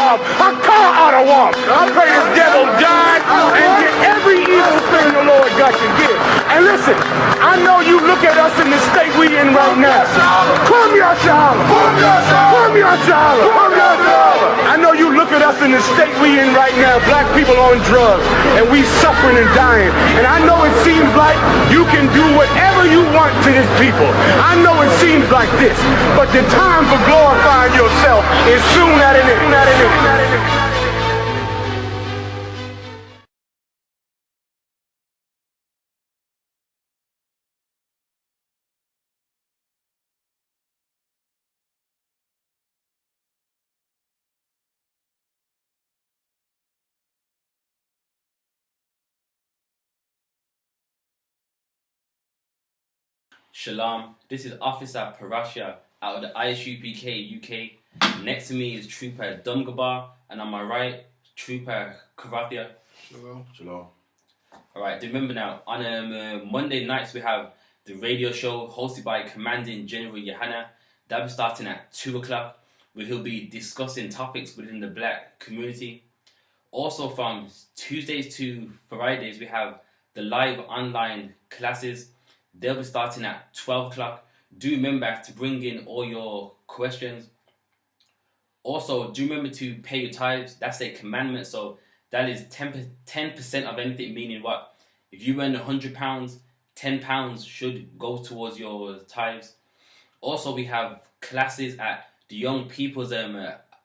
A car ought to walk. I pray this devil die and get every evil thing the Lord got to give. And listen, I know you look at us in the state we in right now. Come here, SHALAM. Come here, SHALAM. I know you look at us in the state we in right now. Black people on drugs, and we suffering and dying. And I know it seems like you can do whatever you want to this people. I know it seems like this, but the time for glorifying yourself is soon at an end. Shalom, this is Officer Parasha out of the I.S.U.P.K UK. Next to me is Trooper Dumgabar, and on my right, Trooper Karathia. Shalom. Alright, remember now, on Monday nights we have the radio show hosted by Commanding General Yahanna. That'll be starting at 2 o'clock, where he'll be discussing topics within the black community. Also from Tuesdays to Fridays we have the live online classes. They'll be starting at 12 o'clock. Do remember to bring in all your questions. Also, do remember to pay your tithes. That's a commandment. So that is 10% of anything, meaning what? If you earn £100, £10 should go towards your tithes. Also, we have classes at the Young People's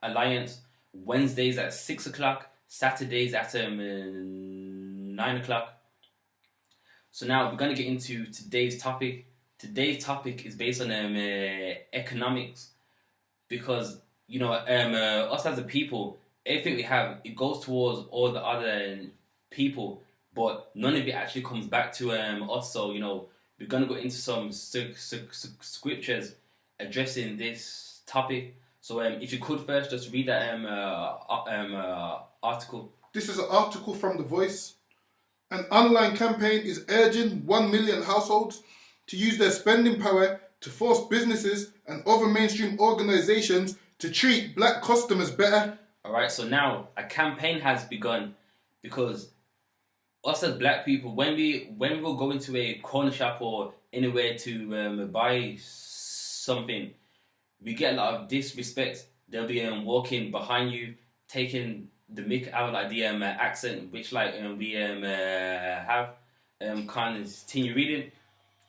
Alliance. Wednesdays at 6 o'clock. Saturdays at 9 o'clock. So now we're going to get into today's topic. Today's topic is based on economics, because you know us as a people, everything we have, it goes towards all the other people, but none of it actually comes back to us. So you know we're going to go into some scriptures addressing this topic. So if you could first just read that article. This is an article from The Voice. An online campaign is urging 1 million households to use their spending power to force businesses and other mainstream organizations to treat black customers better. Alright, so now a campaign has begun, because us as black people, when we'll go into a corner shop or anywhere to buy something, we get a lot of disrespect. They'll be walking behind you, taking the mic out, like the accent which like we have. Continue reading.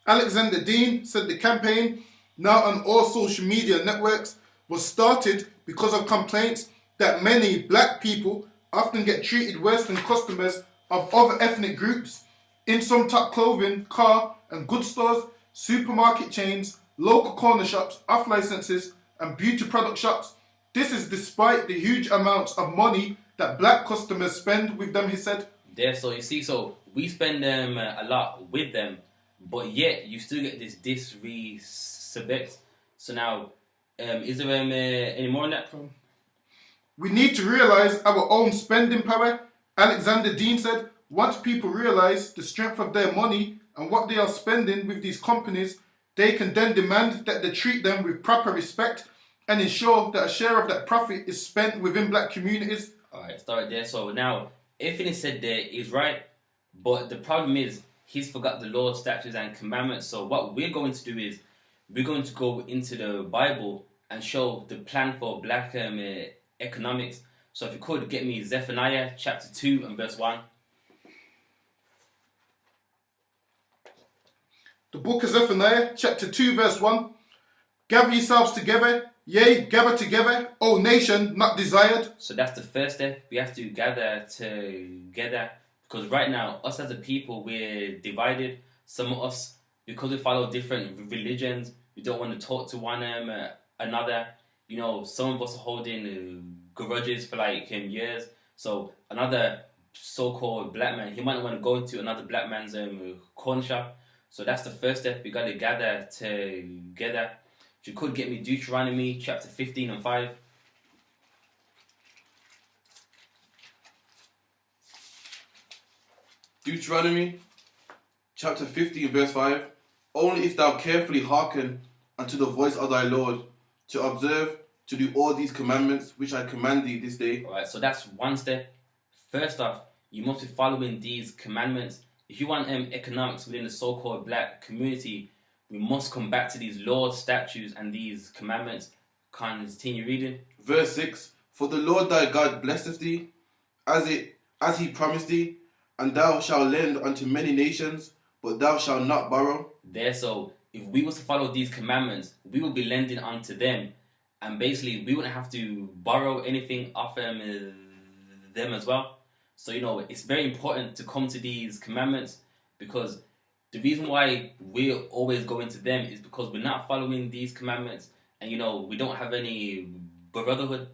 Alexander Dean said the campaign, now on all social media networks, was started because of complaints that many black people often get treated worse than customers of other ethnic groups in some top clothing, car and goods stores, supermarket chains, local corner shops, off licenses and beauty product shops. This is despite the huge amounts of money that black customers spend with them, he said. Yeah, so you see, so we spend a lot with them, but yet you still get this disrespect. So now, is there any more on that? We need to realise our own spending power, Alexander Dean said. Once people realise the strength of their money and what they are spending with these companies, they can then demand that they treat them with proper respect and ensure that a share of that profit is spent within black communities. Alright, start there. So now, everything he said there is right, but the problem is he's forgot the law, statutes and commandments. So what we're going to do is we're going to go into the Bible and show the plan for black economics. So if you could get me Zephaniah chapter 2 and verse 1. The book of Zephaniah chapter 2 verse 1. Gather yourselves together, yea, gather together, O nation not desired. So that's the first step. We have to gather together, because right now, us as a people, we're divided. Some of us, because we follow different religions, we don't want to talk to one another. You know, some of us are holding grudges for like years. So another so-called black man, he might not want to go into another black man's corner shop. So that's the first step. We got to gather together. If you could get me Deuteronomy chapter 15 and 5. Deuteronomy chapter 15 verse 5. Only if thou carefully hearken unto the voice of thy Lord, to observe to do all these commandments which I command thee this day. Alright, so that's one step. First off, you must be following these commandments. If you want economics within the so-called black community, we must come back to these laws, statutes, and these commandments. Continue reading. Verse 6, For the Lord thy God blesseth thee, as he promised thee, and thou shalt lend unto many nations, but thou shalt not borrow. There, so if we was to follow these commandments, we will be lending unto them, and basically we wouldn't have to borrow anything off them as well. So it's very important to come to these commandments, because the reason why we're always going to them is because we're not following these commandments, and we don't have any brotherhood.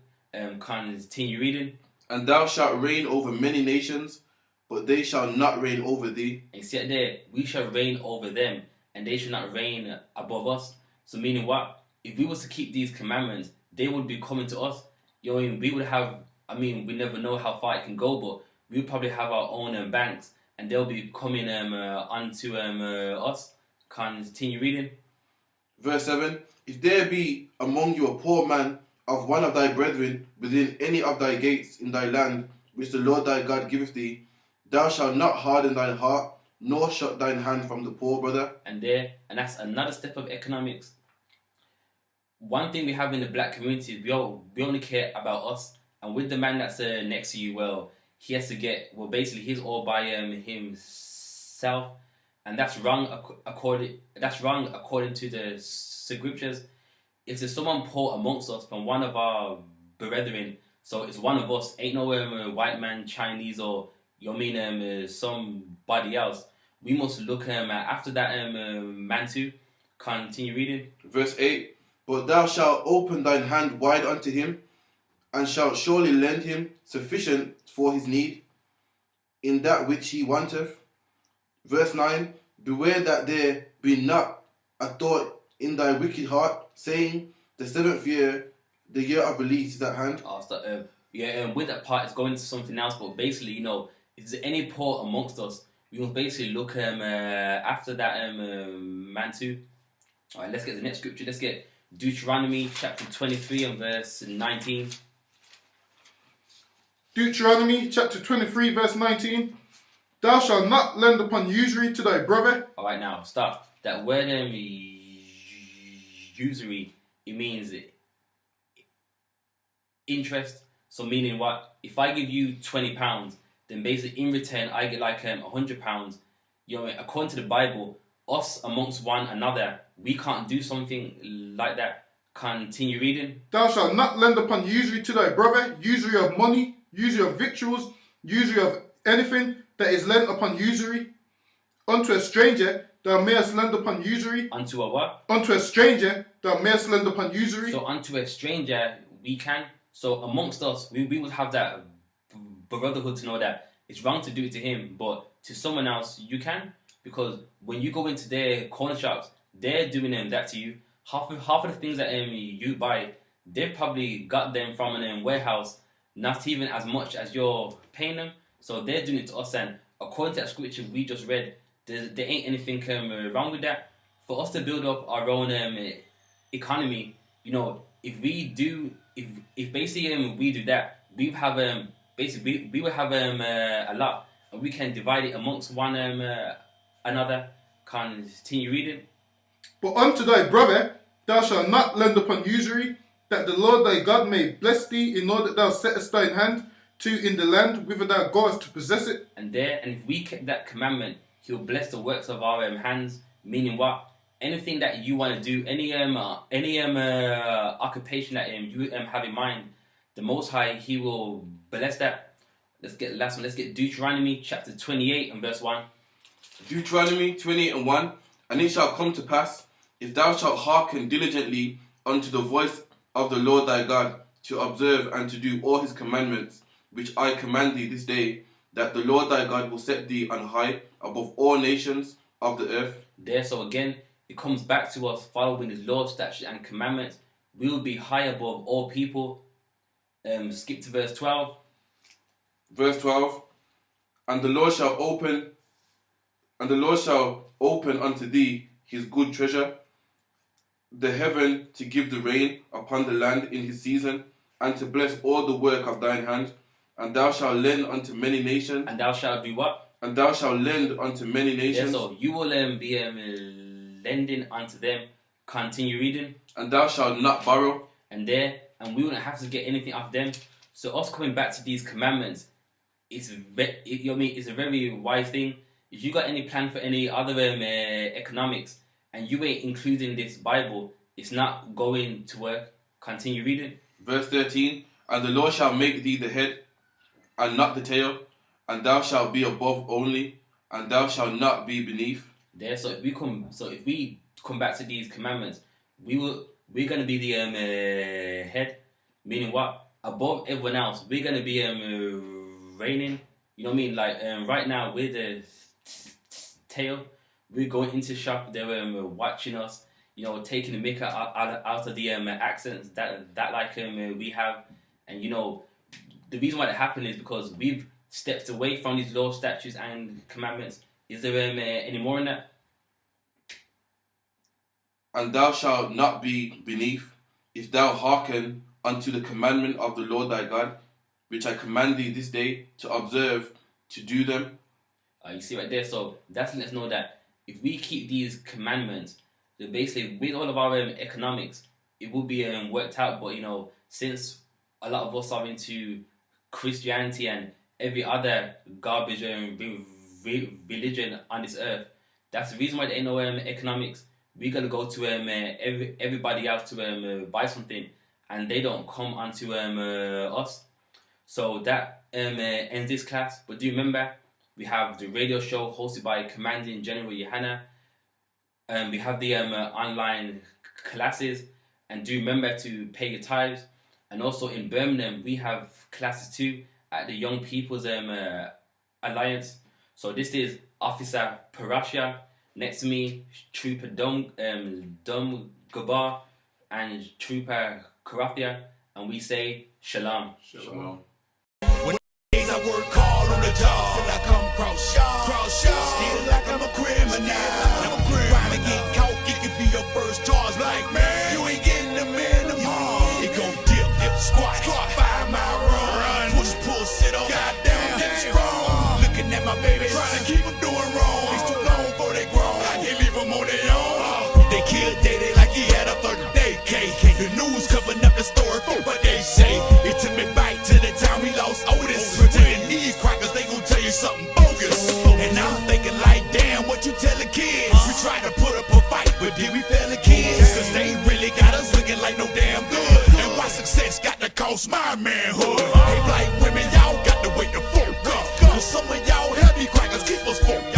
Continue reading. And thou shalt reign over many nations, but they shall not reign over thee. And see there, we shall reign over them, and they shall not reign above us. So meaning what? If we was to keep these commandments, they would be coming to us. We would have, we never know how far it can go, but we would probably have our own banks, and they'll be coming onto us. Continue reading. Verse 7, If there be among you a poor man of one of thy brethren within any of thy gates in thy land, which the Lord thy God giveth thee, thou shalt not harden thine heart, nor shut thine hand from the poor brother. And that's another step of economics. One thing we have in the black community, we only care about us. And with the man that's next to you, well, he has to get, basically he's all by himself, and that's wrong according to the scriptures. If there's someone poor amongst us from one of our brethren, so it's one of us, ain't no white man, Chinese, or somebody else. We must look after that man too. Continue reading. Verse 8, But thou shalt open thine hand wide unto him, and shalt surely lend him sufficient for his need, in that which he wanteth. Verse 9, Beware that there be not a thought in thy wicked heart, saying, The 7th year, the year of release is at hand. With that part, it's going to something else, but basically, if there's any poor amongst us, we will basically look after that man too. Alright, let's get the next scripture. Let's get Deuteronomy chapter 23 and verse 19. Deuteronomy chapter 23 verse 19. Thou shalt not lend upon usury to thy brother. Alright, now stop. That word usury, it means interest. So meaning what? If I give you £20, then basically in return I get like £100. According to the Bible, us amongst one another, we can't do something like that. Continue reading. Thou shalt not lend upon usury to thy brother, usury of money, usury of victuals, usury of anything that is lent upon usury. Unto a stranger thou mayest lend upon usury. Unto a what? Unto a stranger thou mayest lend upon usury. So unto a stranger we can. So amongst us, we would have that brotherhood to know that it's wrong to do it to him, but to someone else you can. Because when you go into their corner shops, they're doing that to you. Half of the things that you buy, they've probably got them from a warehouse, not even as much as you're paying them. So they're doing it to us, and according to that scripture we just read, there ain't anything wrong with that. For us to build up our own economy, if basically we do that, we have we will have a lot, and we can divide it amongst one another. Continue reading. But unto thy brother thou shalt not lend upon usury, that the Lord thy God may bless thee, in order that thou settest thine hand to in the land whither thou goest to possess it. And if we kept that commandment, he'll bless the works of our hands. Meaning what? Anything that you want to do, any occupation that you have in mind, the Most High, he will bless that. Let's get the last one. Let's get Deuteronomy chapter 28 and verse 1. Deuteronomy 28 and 1. And it shall come to pass, if thou shalt hearken diligently unto the voice of the Lord thy God, to observe and to do all his commandments, which I command thee this day, that the Lord thy God will set thee on high above all nations of the earth. So again, it comes back to us following his laws, statutes, and commandments. We will be high above all people. Skip to verse 12. Verse 12. And the Lord shall open unto thee his good treasure, the heaven to give the rain upon the land in his season, and to bless all the work of thine hand. And thou shalt lend unto many nations. And thou shalt be what? And thou shalt lend unto many nations. Yeah, so you will be lending unto them. Continue reading. And thou shalt not borrow. And we wouldn't have to get anything off them. So us coming back to these commandments, it's a very wise thing. If you got any plan for any other economics and you ain't including this Bible, it's not going to work. Continue reading. Verse 13. And the Lord shall make thee the head and not the tail, and thou shalt be above only, and thou shalt not be beneath. There. So if we come back to these commandments, we're gonna be the head, meaning what? Above everyone else. We're gonna be reigning. You know what I mean? Like right now we're the tail. We're going into shop. They're watching us. You know, taking the mick out of the accents that like we have, and you know, the reason why that happened is because we've stepped away from these laws, statutes, and commandments. Is there any more in that? And thou shalt not be beneath, if thou hearken unto the commandment of the Lord thy God, which I command thee this day to observe, to do them. You see right there. So that's letting us know that if we keep these commandments, then basically with all of our economics, it will be worked out. But you know, since a lot of us are into Christianity and every other garbage religion on this earth, that's the reason why there ain't no economics. We're gonna go to everybody else to buy something, and they don't come onto us. So that ends this class. But do remember, we have the radio show hosted by Commanding General Yahanna. We have the online classes, and do remember to pay your tithes. And also in Birmingham, we have classes too at the Young People's Alliance. So this is Officer Parasha. Next to me, Trooper Dum Gabar and Trooper Karathia, and we say Shalom. Shalom. When days I work hard on the job, till I come cross y'all, still like I'm a criminal. Crime and get caught, it could be your first charge. Like, man, you ain't getting the minimum. It gon' dip, squat, 5 mile run, push, pull, sit on, goddamn, strong. Looking at my baby, trying to keep them doing wrong. It's too long before they grown, I can't leave them on their own. They killed Day like he had a 30-day case. The news covering up the story, but they say it took me back to the time we lost Otis. Pretending these crackers, they gon' tell you something bogus. And I'm thinking like, damn, what you tell the kids? We tried to put up a fight, but did we fail the kids? Cause they really got us looking like no damn good. And why success got to cost my manhood? Hey, black women, y'all got to wait to fork up. Cause some of y'all heavy crackers keep us forked